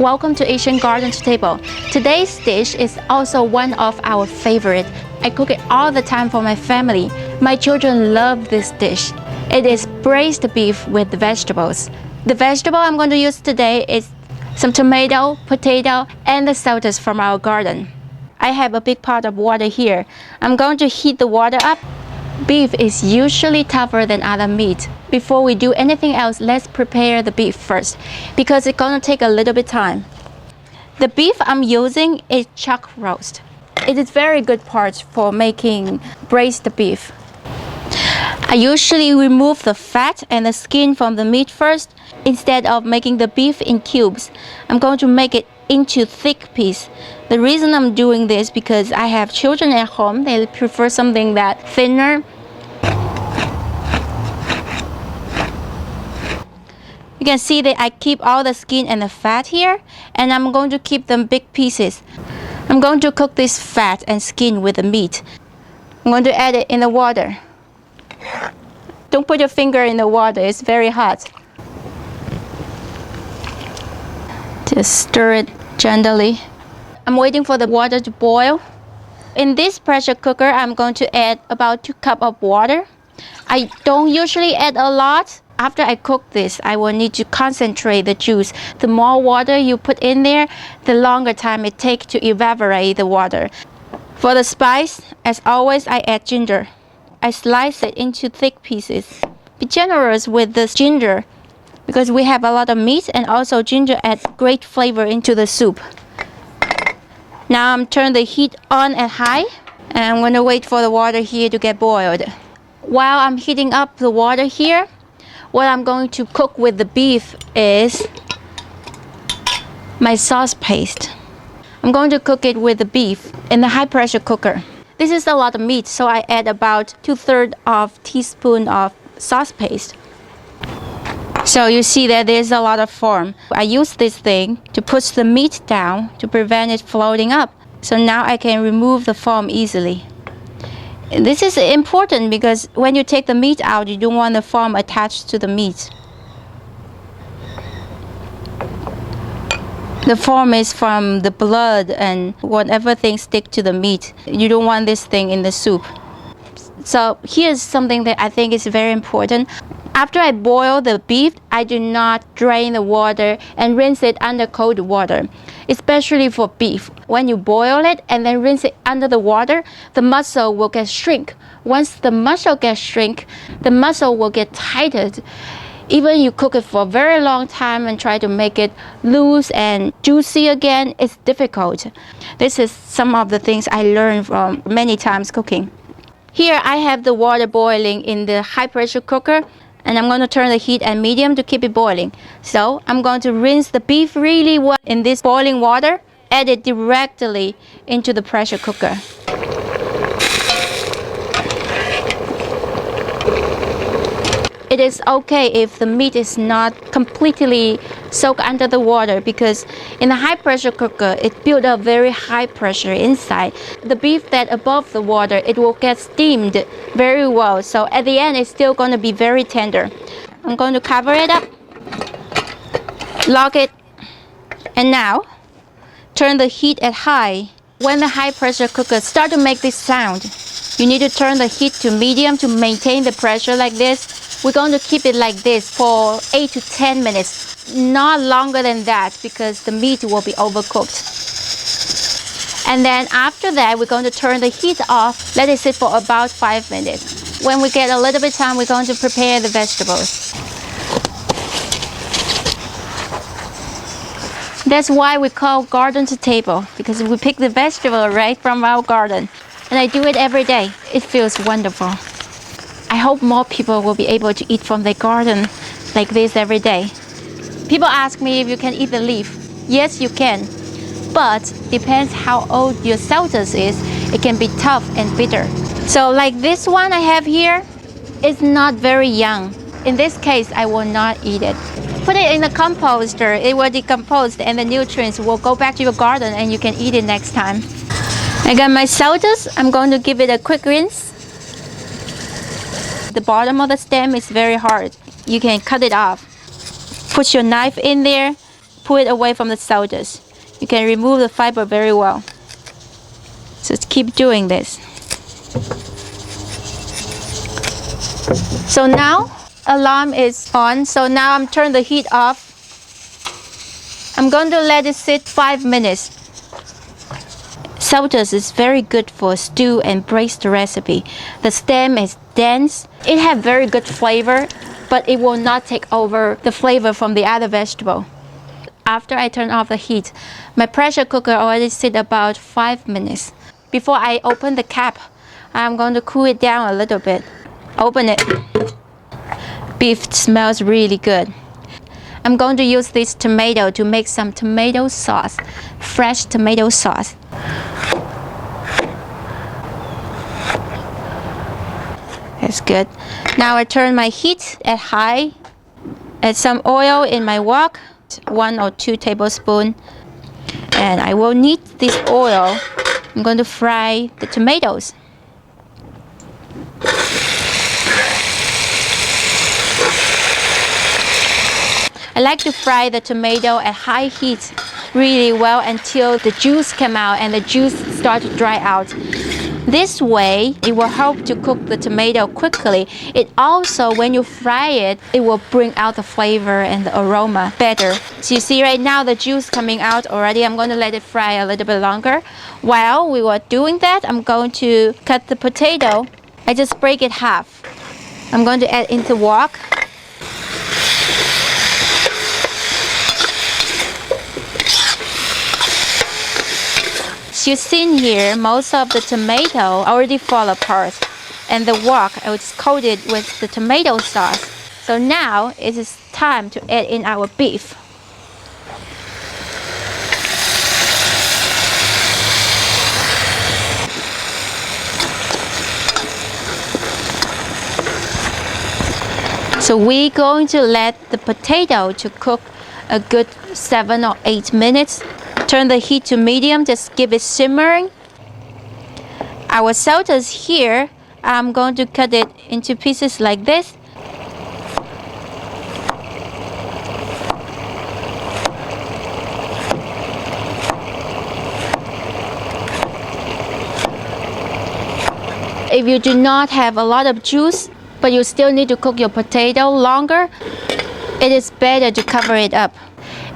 Welcome to Asian Garden to Table. Today's dish is also one of our favorite. I cook it all the time for my family. My children love this dish. It is braised beef with vegetables. The vegetable I'm going to use today is some tomato, potato, and the celtuce from our garden. I have a big pot of water here. I'm going to heat the water up. Beef is usually tougher than other meat. Before we do anything else, let's prepare the beef first because it's going to take a little bit time. The beef I'm using is chuck roast. It is very good part for making braised beef. I usually remove the fat and the skin from the meat first. Instead of making the beef in cubes, I'm going to make it into thick piece. The reason I'm doing this because I have children at home. They prefer something that thinner. You can see that I keep all the skin and the fat here, and I'm going to keep them big pieces. I'm going to cook this fat and skin with the meat. I'm going to add it in the water. Don't put your finger in the water, it's very hot. Just stir it gently. I'm waiting for the water to boil. In this pressure cooker, I'm going to add about 2 cups of water. I don't usually add a lot. After I cook this, I will need to concentrate the juice. The more water you put in there, the longer time it takes to evaporate the water. For the spice, as always, I add ginger. I slice it into thick pieces. Be generous with this ginger because we have a lot of meat, and also ginger adds great flavor into the soup. Now I'm turning the heat on at high, and I'm going to wait for the water here to get boiled. While I'm heating up the water here, what I'm going to cook with the beef is my sauce paste. I'm going to cook it with the beef in the high pressure cooker. This is a lot of meat, so I add about 2/3 of teaspoon of sauce paste. So you see that there's a lot of foam. I use this thing to push the meat down to prevent it floating up. So now I can remove the foam easily. This is important because when you take the meat out, you don't want the foam attached to the meat. The foam is from the blood and whatever things stick to the meat. You don't want this thing in the soup. So here's something that I think is very important. After I boil the beef, I do not drain the water and rinse it under cold water, especially for beef. When you boil it and then rinse it under the water, the muscle will get shrink. Once the muscle gets shrink, the muscle will get tightened. Even you cook it for a very long time and try to make it loose and juicy again, it's difficult. This is some of the things I learned from many times cooking. Here I have the water boiling in the high pressure cooker, and I'm going to turn the heat at medium to keep it boiling. So I'm going to rinse the beef really well in this boiling water, add it directly into the pressure cooker. It is okay if the meat is not completely soaked under the water because in the high pressure cooker, it builds up very high pressure inside. The beef that above the water, it will get steamed very well. So at the end, it's still going to be very tender. I'm going to cover it up, lock it, and now turn the heat at high. When the high pressure cooker starts to make this sound, you need to turn the heat to medium to maintain the pressure like this. We're going to keep it like this for 8 to 10 minutes, not longer than that because the meat will be overcooked. And then after that, we're going to turn the heat off, let it sit for about 5 minutes. When we get a little bit time, we're going to prepare the vegetables. That's why we call garden to table, because we pick the vegetable right from our garden. And I do it every day. It feels wonderful. I hope more people will be able to eat from their garden like this every day. People ask me if you can eat the leaf. Yes, you can. But depends how old your celtuce is. It can be tough and bitter. So like this one I have here, it's not very young. In this case, I will not eat it. Put it in the composter. It will decompose and the nutrients will go back to your garden and you can eat it next time. I got my celtuce. I'm going to give it a quick rinse. The bottom of the stem is very hard. You can cut it off. Put your knife in there, pull it away from the celtuce. You can remove the fiber very well. So keep doing this. So now alarm is on. So now I'm turning the heat off. I'm going to let it sit 5 minutes. Celtuce is very good for stew and braised recipe. The stem is dense. It has very good flavor, but it will not take over the flavor from the other vegetable. After I turn off the heat, my pressure cooker already sit about 5 minutes. Before I open the cap, I'm going to cool it down a little bit. Open it. Beef smells really good. I'm going to use this tomato to make some tomato sauce, fresh tomato sauce. That's good. Now I turn my heat at high. Add some oil in my wok, 1 or 2 tablespoons. And I will need this oil. I'm going to fry the tomatoes. I like to fry the tomato at high heat really well until the juice come out and the juice start to dry out. This way, it will help to cook the tomato quickly. It also, when you fry it, it will bring out the flavor and the aroma better. So you see right now the juice coming out already. I'm going to let it fry a little bit longer. While we were doing that, I'm going to cut the potato. I just break it half. I'm going to add into wok. As you've seen here, most of the tomato already fall apart, and the wok is coated with the tomato sauce. So now it is time to add in our beef. So we're going to let the potato to cook a good 7 or 8 minutes. Turn the heat to medium, just give it simmering. Our celtuce here, I'm going to cut it into pieces like this. If you do not have a lot of juice, but you still need to cook your potato longer, it is better to cover it up.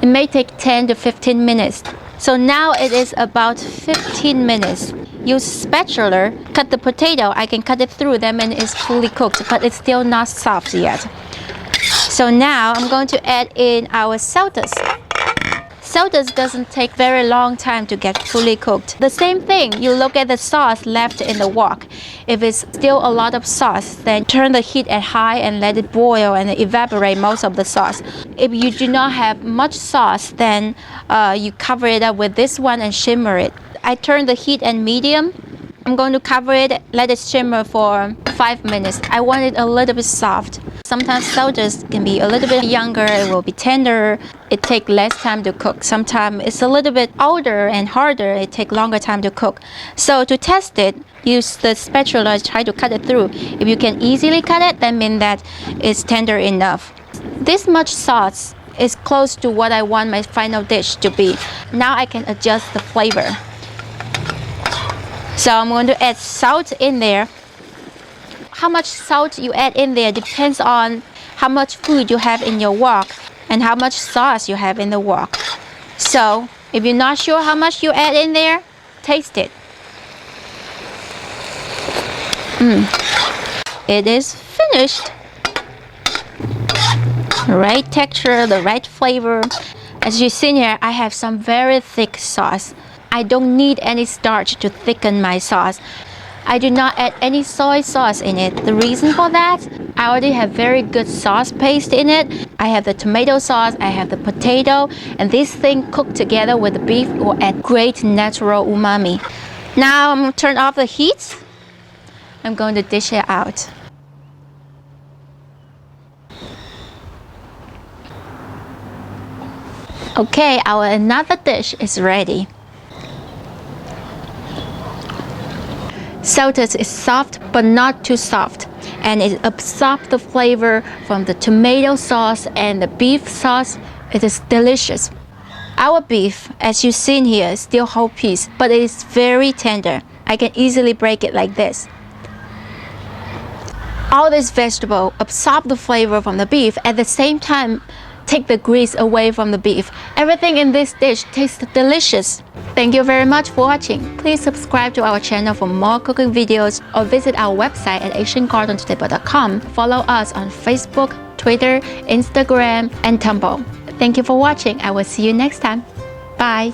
It may take 10 to 15 minutes. So now it is about 15 minutes. Use spatula, cut the potato. I can cut it through them and it's fully cooked, but it's still not soft yet. So now I'm going to add in our celtuce. Celtuce doesn't take very long time to get fully cooked. The same thing, you look at the sauce left in the wok. If it's still a lot of sauce, then turn the heat at high and let it boil and evaporate most of the sauce. If you do not have much sauce, then you cover it up with this one and shimmer it. I turn the heat at medium. I'm going to cover it, let it shimmer for 5 minutes. I want it a little bit soft. Sometimes celtuce can be a little bit younger, it will be tender. It takes less time to cook. Sometimes it's a little bit older and harder, it takes longer time to cook. So to test it, use the spatula, try to cut it through. If you can easily cut it, that means that it's tender enough. This much sauce is close to what I want my final dish to be. Now I can adjust the flavor. So I'm going to add salt in there. How much salt you add in there depends on how much food you have in your wok and how much sauce you have in the wok. So if you're not sure how much you add in there, taste it. It is finished. The right texture, the right flavor. As you see here, I have some very thick sauce. I don't need any starch to thicken my sauce. I do not add any soy sauce in it. The reason for that, I already have very good sauce paste in it. I have the tomato sauce, I have the potato, and this thing cooked together with the beef will add great natural umami. Now I'm going to turn off the heat. I'm going to dish it out. Okay, our another dish is ready. Celtuce is soft but not too soft, and it absorbs the flavor from the tomato sauce and the beef sauce. It is delicious. Our beef, as you've seen here, is still whole piece, but it is very tender. I can easily break it like this. All this vegetable absorb the flavor from the beef, at the same time take the grease away from the beef. Everything in this dish tastes delicious. Thank you very much for watching. Please subscribe to our channel for more cooking videos or visit our website at asiangardentoTable.com. Follow us on Facebook, Twitter, Instagram, and Tumblr. Thank you for watching. I will see you next time. Bye.